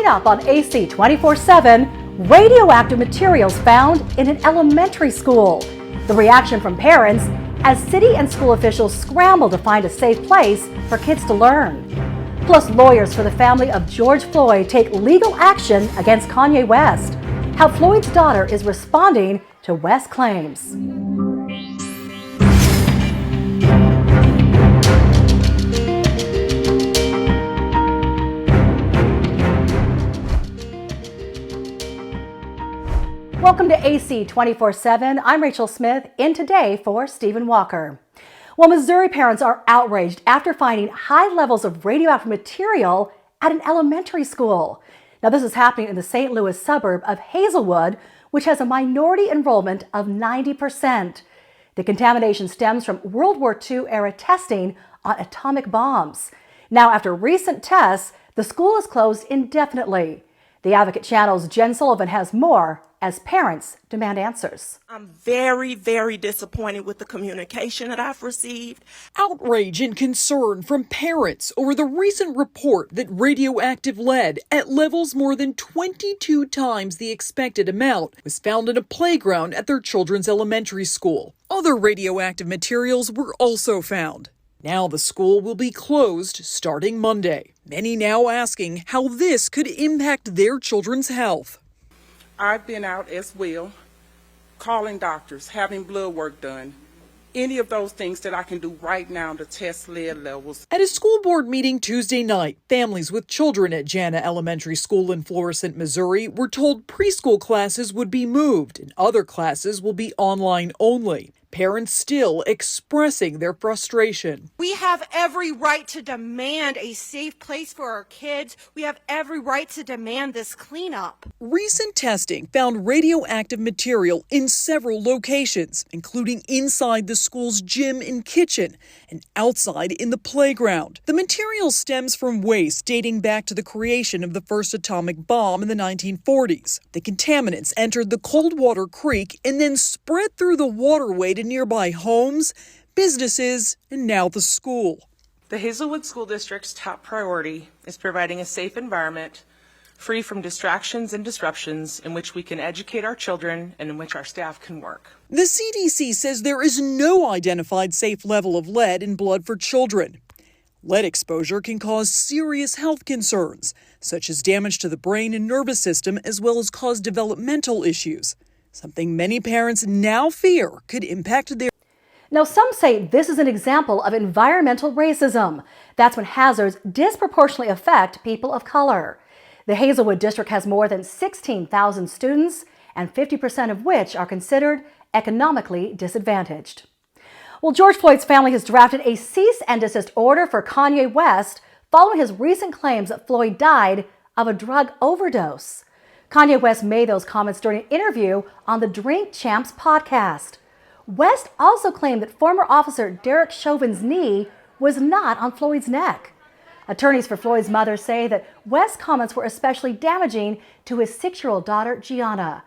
Coming up on AC 24/7, radioactive materials found in an elementary school. The reaction from parents as city and school officials scramble to find a safe place for kids to learn. Plus, lawyers for the family of George Floyd take legal action against Kanye West. How Floyd's daughter is responding to West's claims. Welcome to AC 24/7. I'm Rachel Smith, in today for Stephen Walker. Well, Missouri parents are outraged after finding high levels of radioactive material at an elementary school. Now, this is happening in the St. Louis suburb of Hazelwood, which has a minority enrollment of 90%. The contamination stems from World War II era testing on atomic bombs. Now, after recent tests, the school is closed indefinitely. The Advocate Channel's Jen Sullivan has more as parents demand answers. I'm very, very disappointed with the communication that I've received. Outrage and concern from parents over the recent report that radioactive lead at levels more than 22 times the expected amount was found in a playground at their children's elementary school. Other radioactive materials were also found. Now the school will be closed starting Monday. Many now asking how this could impact their children's health. I've been out as well, calling doctors, having blood work done, any of those things that I can do right now to test lead levels. At a school board meeting Tuesday night, families with children at Jana Elementary School in Florissant, Missouri, were told preschool classes would be moved and other classes will be online only. Parents still expressing their frustration. We have every right to demand a safe place for our kids. We have every right to demand this cleanup. Recent testing found radioactive material in several locations, including inside the school's gym and kitchen and outside in the playground. The material stems from waste dating back to the creation of the first atomic bomb in the 1940s. The contaminants entered the Coldwater Creek and then spread through the waterway to nearby homes, businesses, and now the school. The Hazelwood School District's top priority is providing a safe environment free from distractions and disruptions in which we can educate our children and in which our staff can work. The CDC says there is no identified safe level of lead in blood for children. Lead exposure can cause serious health concerns, such as damage to the brain and nervous system, as well as cause developmental issues, something many parents now fear could impact their. Now, some say this is an example of environmental racism. That's when hazards disproportionately affect people of color. The Hazelwood district has more than 16,000 students, and 50% of which are considered economically disadvantaged. Well, George Floyd's family has drafted a cease and desist order for Kanye West following his recent claims that Floyd died of a drug overdose. Kanye West made those comments during an interview on the Drink Champs podcast. West also claimed that former officer Derek Chauvin's knee was not on Floyd's neck. Attorneys for Floyd's mother say that West's comments were especially damaging to his 6-year-old daughter, Gianna.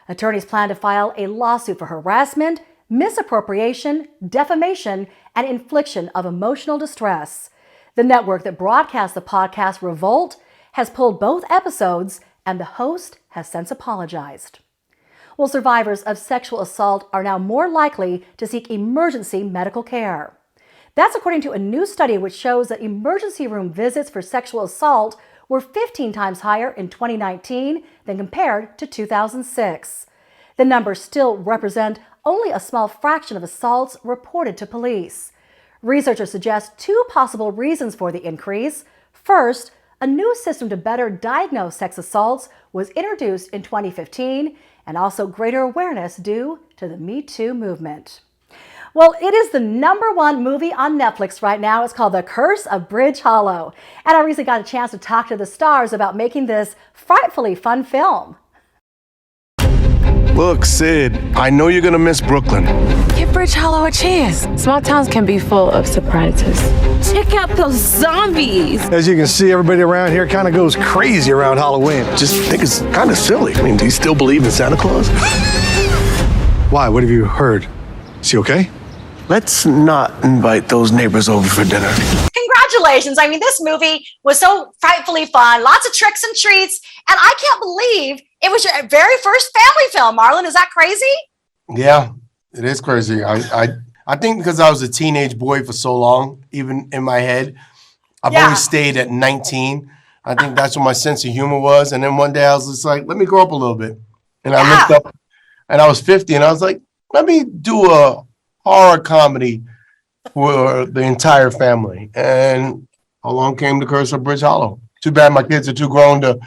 Attorneys plan to file a lawsuit for harassment, misappropriation, defamation, and infliction of emotional distress. The network that broadcasts the podcast, Revolt, has pulled both episodes, and the host has since apologized. Well, survivors of sexual assault are now more likely to seek emergency medical care. That's according to a new study which shows that emergency room visits for sexual assault were 15 times higher in 2019 than compared to 2006. The numbers still represent only a small fraction of assaults reported to police. Researchers suggest two possible reasons for the increase. First, a new system to better diagnose sex assaults was introduced in 2015, and also greater awareness due to the Me Too movement. Well, it is the #1 movie on Netflix right now. It's called The Curse of Bridge Hollow. And I recently got a chance to talk to the stars about making this frightfully fun film. Look, Sid, I know you're gonna miss Brooklyn. Give Bridge Hollow a chance. Small towns can be full of surprises. Check out those zombies. As you can see, everybody around here kind of goes crazy around Halloween. Just think it's kind of silly. I mean, do you still believe in Santa Claus? Why? What have you heard? Is he okay? let's not invite those neighbors over for dinner. Congratulations. I mean, this movie was so frightfully fun. Lots of tricks and treats. And I can't believe it was your very first family film, Marlon. Is that crazy? Yeah, it is crazy. I think because I was a teenage boy for so long, even in my head, I've always stayed at 19. I think that's what my sense of humor was. And then one day I was just like, let me grow up a little bit. And I looked up and I was 50 and I was like, let me do a horror comedy for the entire family. And along came The Curse of Bridge Hollow. Too bad my kids are too grown to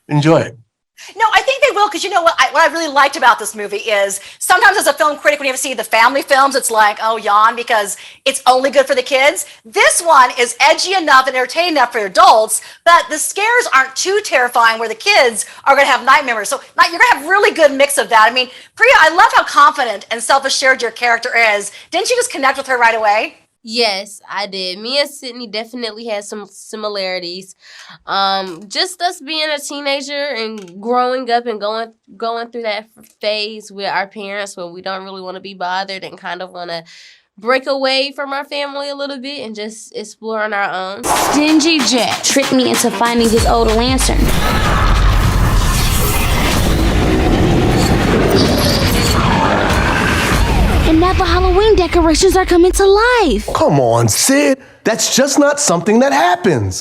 enjoy it. No, I think they will, because you know what I really liked about this movie is sometimes as a film critic, when you ever see the family films, it's like, oh, yawn, because it's only good for the kids. This one is edgy enough and entertaining enough for adults, but the scares aren't too terrifying where the kids are going to have nightmares. So you're going to have really good mix of that. I mean, Priya, I love how confident and self-assured your character is. Didn't you just connect with her right away? Yes, I did. Me and Sydney definitely had some similarities. Just us being a teenager and growing up and going through that phase with our parents where we don't really want to be bothered and kind of want to break away from our family a little bit and just explore on our own. Stingy Jack tricked me into finding his old lantern. And now the Halloween decorations are coming to life. Come on, Sid. That's just not something that happens.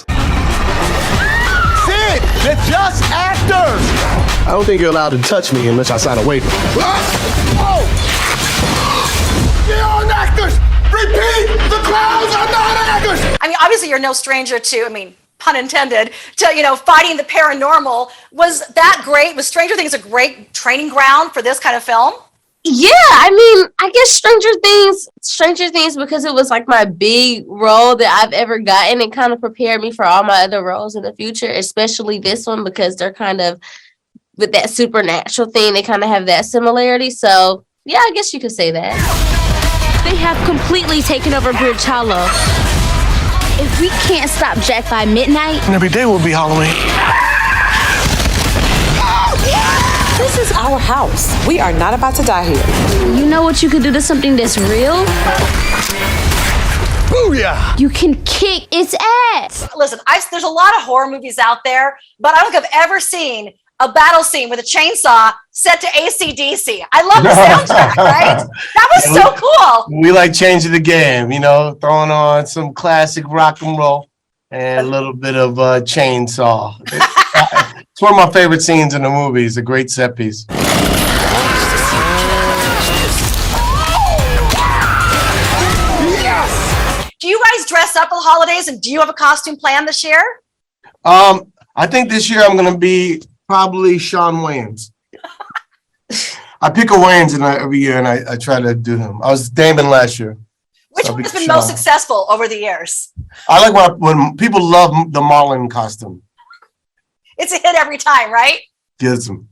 Sid, they're just actors. I don't think you're allowed to touch me unless I sign a waiver. Oh! They aren't actors! Repeat, the clowns are not actors! I mean, obviously you're no stranger to, pun intended, to, fighting the paranormal. Was that great? Was Stranger Things a great training ground for this kind of film? Yeah, I guess Stranger Things, because it was like my big role that I've ever gotten, and kind of prepared me for all my other roles in the future, especially this one, because they're kind of, with that supernatural thing, they kind of have that similarity. So, yeah, I guess you could say that. They have completely taken over Bridge Hollow. If we can't stop Jack by midnight... And every day will be Halloween. This is our house. We are not about to die here. You know what you could do to something that's real? Booyah! You can kick its ass. Listen, there's a lot of horror movies out there, but I don't think I've ever seen a battle scene with a chainsaw set to AC/DC. I love the soundtrack, right? That was so cool. We like changing the game, throwing on some classic rock and roll and a little bit of chainsaw. It's one of my favorite scenes in the movie. It's a great set piece. Do you guys dress up for the holidays, and do you have a costume plan this year? I think this year I'm going to be probably Sean Wayans. I pick a Wayans every year, and I try to do him. I was Damon last year. Which one has been most successful over the years? I like when people love the Marlon costume. It's a hit every time, right? Gives them.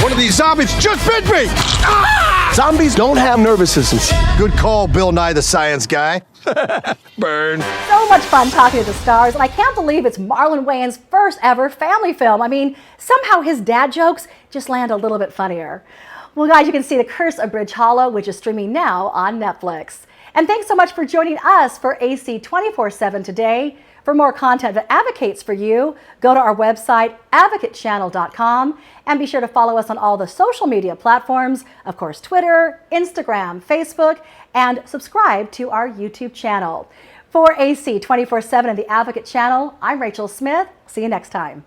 One of these zombies just bit me! Zombies don't have nervous systems. Good call, Bill Nye the Science Guy. Burn. So much fun talking to the stars, and I can't believe it's Marlon Wayans' first ever family film. Somehow his dad jokes just land a little bit funnier. Well, guys, you can see The Curse of Bridge Hollow, which is streaming now on Netflix. And thanks so much for joining us for AC 24/7 today. For more content that advocates for you, go to our website, advocatechannel.com, and be sure to follow us on all the social media platforms, of course, Twitter, Instagram, Facebook, and subscribe to our YouTube channel. For AC 24/7 and the Advocate Channel, I'm Rachel Smith. See you next time.